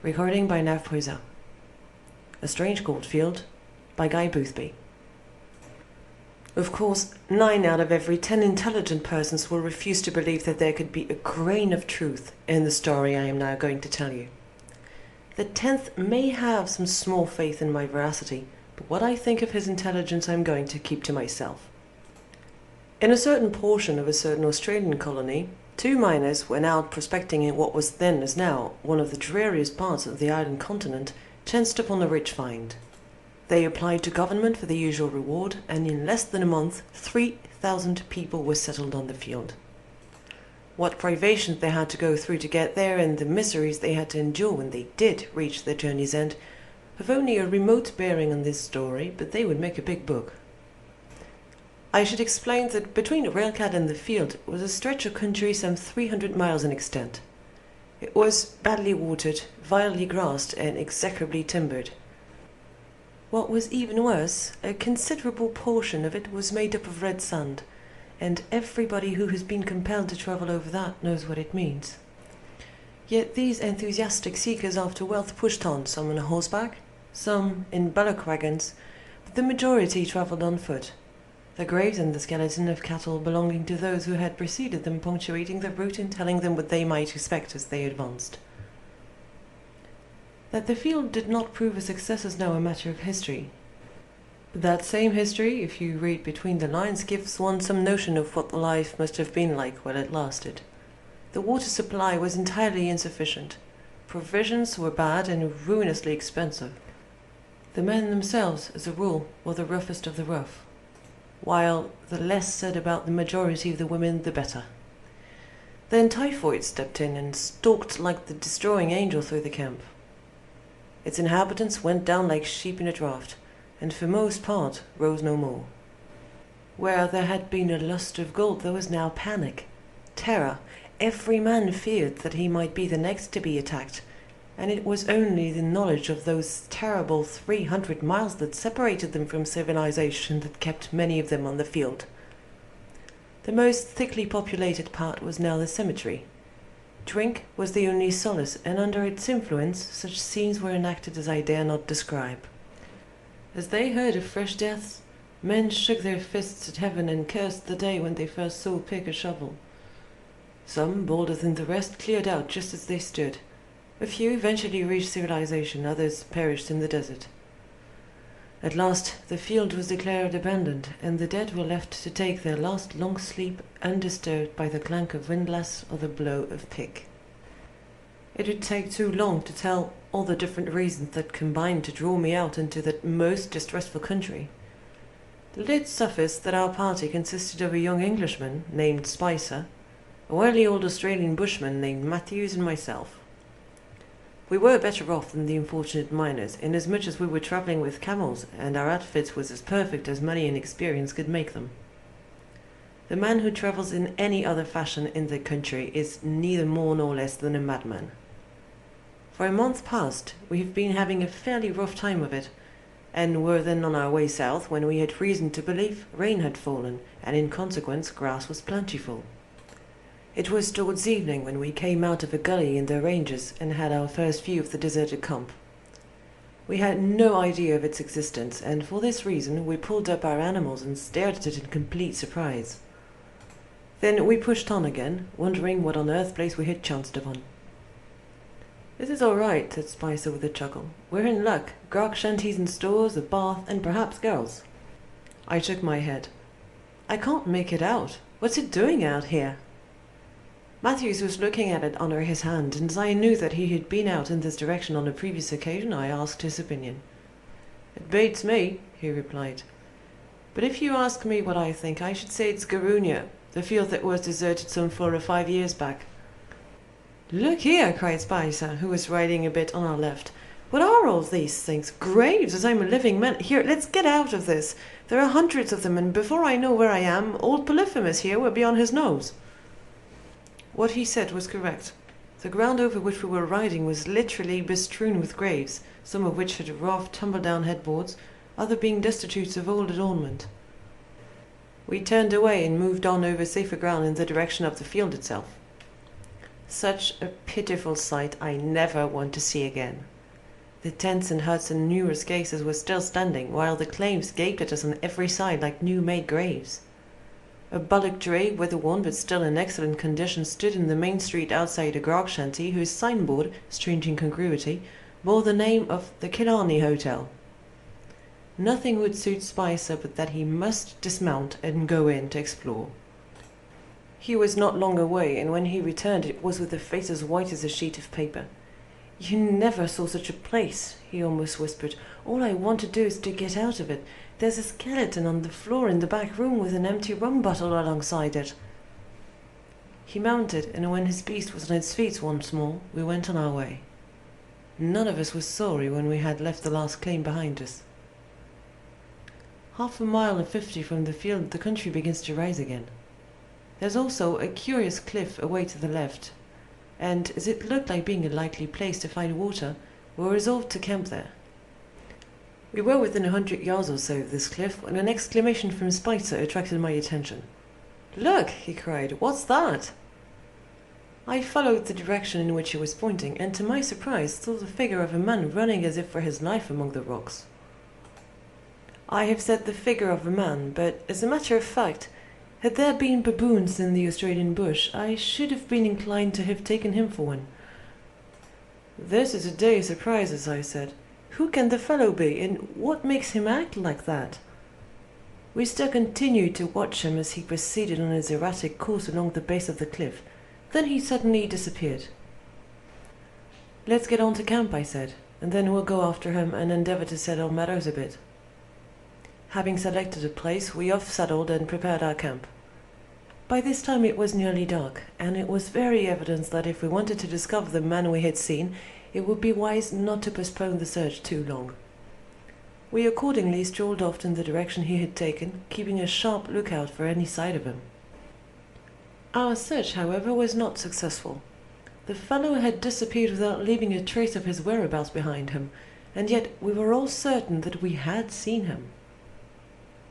Recording by Ambrose. A Strange Goldfield by Boothby. Of course, 9 out of every 10 intelligent persons will refuse to believe that there could be a grain of truth in the story I am now going to tell you. The 10th may have some small faith in my veracity, but what I think of his intelligence I am going to keep to myself. In a certain portion of a certain Australian colony, 2 miners went out prospecting in what was then as now one of the dreariest parts of the island continent, chanced upon a rich find. They applied to government for the usual reward, and in less than a month 3,000 people were settled on the field. What privations they had to go through to get there, and the miseries they had to endure when they did reach their journey's end, have only a remote bearing on this story, but they would make a big book. I should explain that between the railcat and the field was a stretch of country some 300 miles in extent. It was badly watered, vilely grassed, and execrably timbered. What was even worse, a considerable portion of it was made up of red sand, and everybody who has been compelled to travel over that knows what it means. Yet these enthusiastic seekers after wealth pushed on, some on horseback, some in bullock wagons, but the majority travelled on foot, the graves and the skeleton of cattle belonging to those who had preceded them punctuating their route and telling them what they might expect as they advanced. That the field did not prove a success is now a matter of history. But that same history, if you read between the lines, gives one some notion of what life must have been like while it lasted. The water supply was entirely insufficient. Provisions were bad and ruinously expensive. The men themselves, as a rule, were the roughest of the rough, while the less said about the majority of the women, the better. Then typhoid stepped in and stalked like the destroying angel through the camp. Its inhabitants went down like sheep in a draught, and for most part rose no more. Where there had been a lust of gold, there was now panic, terror. Every man feared that he might be the next to be attacked, and it was only the knowledge of those terrible 300 miles that separated them from civilization that kept many of them on the field. The most thickly populated part was now the cemetery. Drink was the only solace, and under its influence such scenes were enacted as I dare not describe. As they heard of fresh deaths, men shook their fists at heaven and cursed the day when they first saw pick or shovel. Some, bolder than the rest, cleared out just as they stood. A few eventually reached civilization, others perished in the desert. At last the field was declared abandoned, and the dead were left to take their last long sleep undisturbed by the clank of windlass or the blow of pick. It would take too long to tell all the different reasons that combined to draw me out into that most distressful country. Let it suffice that our party consisted of a young Englishman named Spicer, a wily old Australian bushman named Matthews, and myself. We were better off than the unfortunate miners, inasmuch as we were travelling with camels, and our outfit was as perfect as money and experience could make them. The man who travels in any other fashion in the country is neither more nor less than a madman. For a month past we have been having a fairly rough time of it, and were then on our way south when we had reason to believe rain had fallen, and in consequence grass was plentiful. It was towards evening when we came out of a gully in the ranges and had our first view of the deserted camp. We had no idea of its existence, and for this reason we pulled up our animals and stared at it in complete surprise. Then we pushed on again, wondering what on earth place we had chanced upon. "This is all right," said Spicer with a chuckle. "We're in luck. Grog shanties and stores, a bath, and perhaps girls." I shook my head. "I can't make it out. What's it doing out here?" Matthews was looking at it under his hand, and as I knew that he had been out in this direction on a previous occasion, I asked his opinion. "It beats me," he replied. "But if you ask me what I think, I should say it's Garunia, the field that was deserted some 4 or 5 years back." "Look here," cried Spicer, who was riding a bit on our left. "What are all these things? Graves, as I'm a living man. Here, let's get out of this. There are hundreds of them, and before I know where I am, old Polyphemus here will be on his nose." What he said was correct. The ground over which we were riding was literally bestrewn with graves, some of which had rough, tumble-down headboards, others being destitute of all adornment. We turned away and moved on over safer ground in the direction of the field itself. Such a pitiful sight I never want to see again. The tents and huts and numerous cases were still standing, while the claims gaped at us on every side like new-made graves. A bullock dray, weather-worn but still in excellent condition, stood in the main street outside a grog shanty, whose signboard, strange incongruity, bore the name of the Killarney Hotel. Nothing would suit Spicer but that he must dismount and go in to explore. He was not long away, and when he returned it was with a face as white as a sheet of paper. "You never saw such a place," he almost whispered. "All I want to do is to get out of it. There's a skeleton on the floor in the back room with an empty rum bottle alongside it." He mounted, and when his beast was on its feet once more, we went on our way. None of us was sorry when we had left the last claim behind us. 50 miles from the field the country begins to rise again. There's also a curious cliff away to the left, and as it looked like being a likely place to find water, we resolved to camp there. We were within 100 yards or so of this cliff when an exclamation from Spicer attracted my attention. "Look!" he cried. "What's that?" I followed the direction in which he was pointing, and to my surprise saw the figure of a man running as if for his life among the rocks. I have said the figure of a man, but as a matter of fact, had there been baboons in the Australian bush, I should have been inclined to have taken him for one. "This is a day of surprises," I said. "Who can the fellow be, and what makes him act like that?" We still continued to watch him as he proceeded on his erratic course along the base of the cliff. Then he suddenly disappeared. "Let's get on to camp," I said, "and then we'll go after him and endeavour to settle matters a bit." Having selected a place, we off-saddled and prepared our camp. By this time it was nearly dark, and it was very evident that if we wanted to discover the man we had seen, it would be wise not to postpone the search too long. We accordingly strolled off in the direction he had taken, keeping a sharp lookout for any sight of him. Our search, however, was not successful. The fellow had disappeared without leaving a trace of his whereabouts behind him, and yet we were all certain that we had seen him.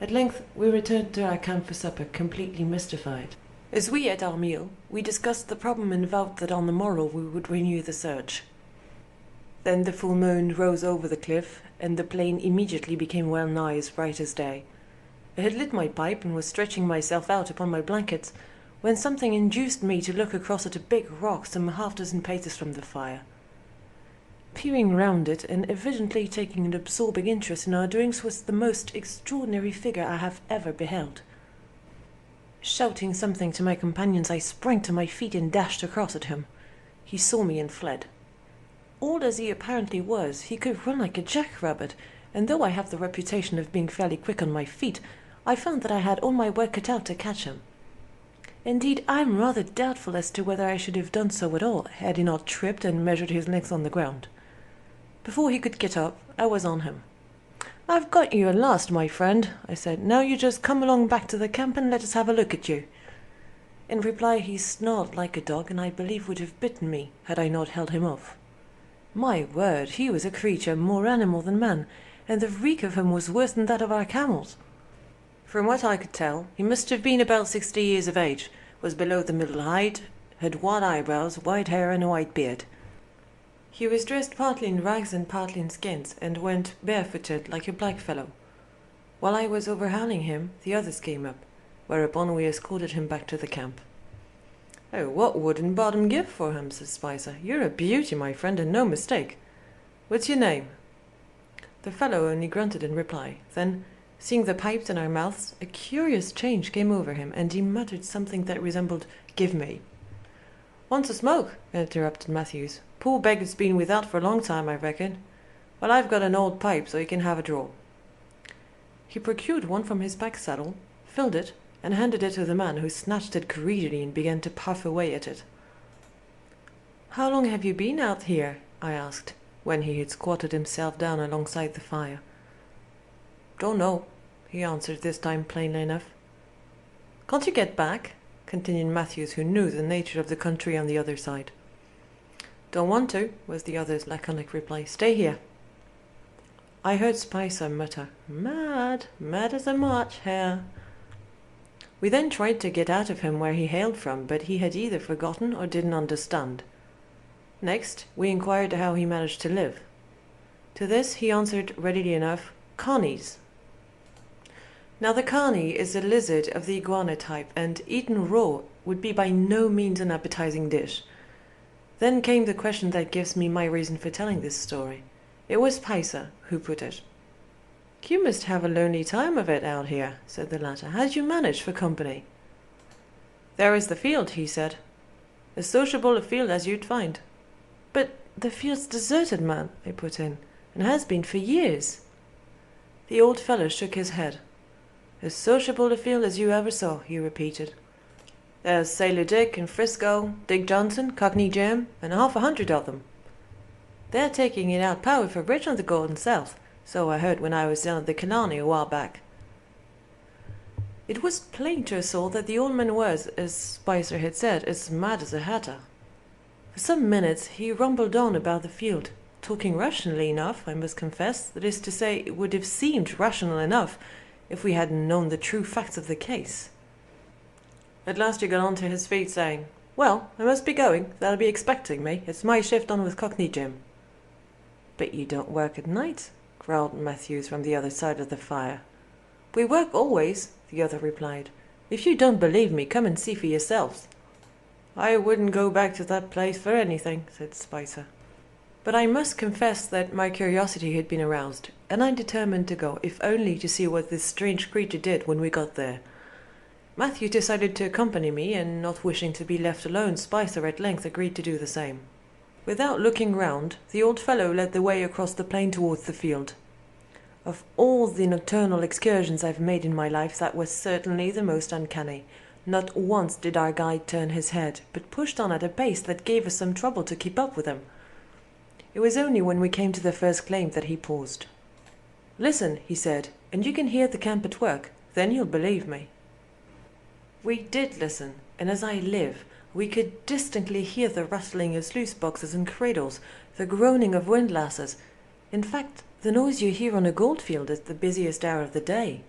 At length we returned to our camp for supper, completely mystified. As we ate our meal, we discussed the problem and vowed that on the morrow we would renew the search. Then the full moon rose over the cliff, and the plain immediately became well nigh as bright as day. I had lit my pipe and was stretching myself out upon my blankets, when something induced me to look across at a big rock some half-dozen paces from the fire. Peering round it, and evidently taking an absorbing interest in our doings, was the most extraordinary figure I have ever beheld. Shouting something to my companions, I sprang to my feet and dashed across at him. He saw me and fled. Old as he apparently was, he could run like a jackrabbit, and though I have the reputation of being fairly quick on my feet, I found that I had all my work cut out to catch him. Indeed, I am rather doubtful as to whether I should have done so at all, had he not tripped and measured his length on the ground. Before he could get up, I was on him. "I've got you at last, my friend," I said. "Now you just come along back to the camp and let us have a look at you." In reply he snarled like a dog, and I believe would have bitten me, had I not held him off. My word, he was a creature more animal than man, and the reek of him was worse than that of our camels. From what I could tell, he must have been about 60 years of age, was below the middle height, had white eyebrows, white hair, and a white beard. He was dressed partly in rags and partly in skins, and went barefooted like a blackfellow. While I was overhauling him, the others came up, whereupon we escorted him back to the camp. "Oh, what wouldn't Bottom give for him?" said Spicer. "You're a beauty, my friend, and no mistake. What's your name?" The fellow only grunted in reply. Then, seeing the pipes in our mouths, a curious change came over him, and he muttered something that resembled "give me." "Wants a smoke?" interrupted Matthews. "Poor beggar's been without for a long time, I reckon. Well, I've got an old pipe, so you can have a draw." He procured one from his pack saddle, filled it, and handed it to the man, who snatched it greedily and began to puff away at it. "How long have you been out here?" I asked, when he had squatted himself down alongside the fire. "Don't know," he answered, this time plainly enough. "Can't you get back?" continued Matthews, who knew the nature of the country on the other side. "Don't want to," was the other's laconic reply. "Stay here." I heard Spicer mutter, "Mad as a March hare." We then tried to get out of him where he hailed from, but he had either forgotten or didn't understand. Next, we inquired how he managed to live. To this he answered readily enough, "Carnies." Now the carny is a lizard of the iguana type, and eaten raw would be by no means an appetizing dish. Then came the question that gives me my reason for telling this story. It was Spicer who put it. "You must have a lonely time of it out here," said the latter. "How did you manage for company?" "There is the field," he said. "As sociable a field as you'd find." "But the field's deserted, man," I put in, "and has been for years." The old fellow shook his head. "As sociable a field as you ever saw," he repeated. "There's Sailor Dick and Frisco, Dick Johnson, Cockney Jim, and 100 of them. They're taking it out powerful rich on the Golden South, so I heard when I was down at the Killarney a while back." It was plain to us all that the old man was, as Spicer had said, as mad as a hatter. For some minutes he rumbled on about the field, talking rationally enough, I must confess. That is to say, it would have seemed rational enough if we hadn't known the true facts of the case. At last he got on to his feet, saying, "Well, I must be going. They'll be expecting me. It's my shift on with Cockney Jim." "But you don't work at night?" growled Matthews from the other side of the fire. "We work always," the other replied. "If you don't believe me, come and see for yourselves." "I wouldn't go back to that place for anything," said Spicer. But I must confess that my curiosity had been aroused, and I determined to go, if only to see what this strange creature did when we got there. Matthew decided to accompany me, and not wishing to be left alone, Spicer at length agreed to do the same. Without looking round, the old fellow led the way across the plain towards the field. Of all the nocturnal excursions I've made in my life, that was certainly the most uncanny. Not once did our guide turn his head, but pushed on at a pace that gave us some trouble to keep up with him. It was only when we came to the first claim that he paused. "Listen," he said, "and you can hear the camp at work. Then you'll believe me." We did listen, and as I live, we could distinctly hear the rattling of sluice boxes and cradles, the groaning of windlasses, in fact, the noise you hear on a Goldfield at the busiest hour of the day.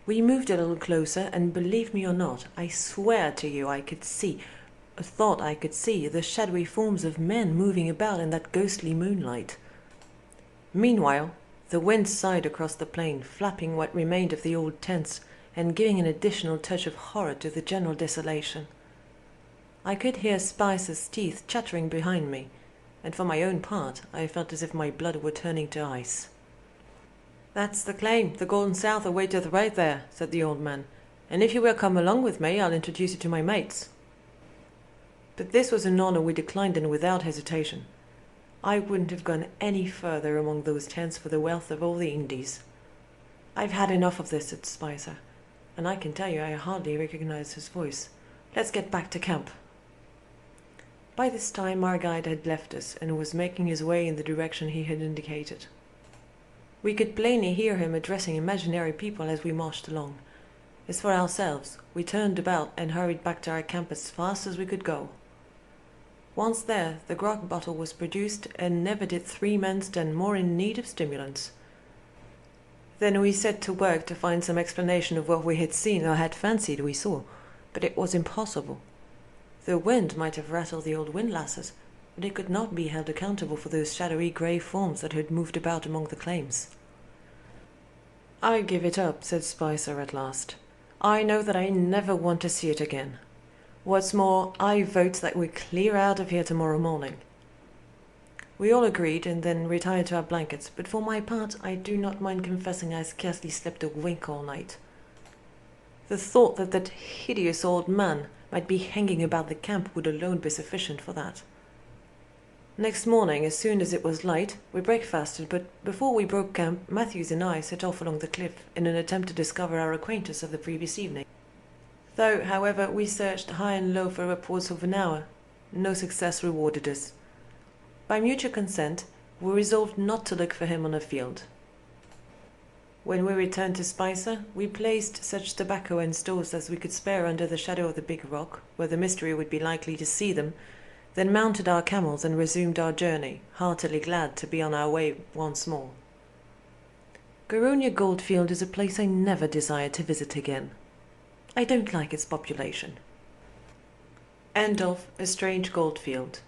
We moved a little closer, and believe me or not, I swear to you I could see the shadowy forms of men moving about in that ghostly moonlight. Meanwhile, the wind sighed across the plain, flapping what remained of the old tents, and giving an additional touch of horror to the general desolation. I could hear Spicer's teeth chattering behind me, and for my own part I felt as if my blood were turning to ice. "That's the claim, the Golden South awaiteth right there," said the old man, "and if you will come along with me, I'll introduce you to my mates." But this was an honor we declined, and without hesitation. I wouldn't have gone any further among those tents for the wealth of all the Indies. "I've had enough of this," said Spicer, and I can tell you I hardly recognized his voice. "Let's get back to camp." By this time our guide had left us, and was making his way in the direction he had indicated. We could plainly hear him addressing imaginary people as we marched along. As for ourselves, we turned about and hurried back to our camp as fast as we could go. Once there, the grog bottle was produced, and never did 3 men stand more in need of stimulants. Then we set to work to find some explanation of what we had seen or had fancied we saw, but it was impossible. The wind might have rattled the old windlasses, but it could not be held accountable for those shadowy grey forms that had moved about among the claims. "I give it up," said Spicer at last. "I know that I never want to see it again. What's more, I vote that we clear out of here tomorrow morning." We all agreed, and then retired to our blankets, but for my part I do not mind confessing I scarcely slept a wink all night. The thought that that hideous old man might be hanging about the camp would alone be sufficient for that. Next morning, as soon as it was light, we breakfasted, but before we broke camp, Matthews and I set off along the cliff in an attempt to discover our acquaintance of the previous evening. Though, however, we searched high and low for upwards of an hour, no success rewarded us. By mutual consent, we resolved not to look for him on the field. When we returned to Spicer, we placed such tobacco and stores as we could spare under the shadow of the big rock, where the mystery would be likely to see them, then mounted our camels and resumed our journey, heartily glad to be on our way once more. Goldfield is a place I never desire to visit again. I don't like its population. End of A Strange Goldfield.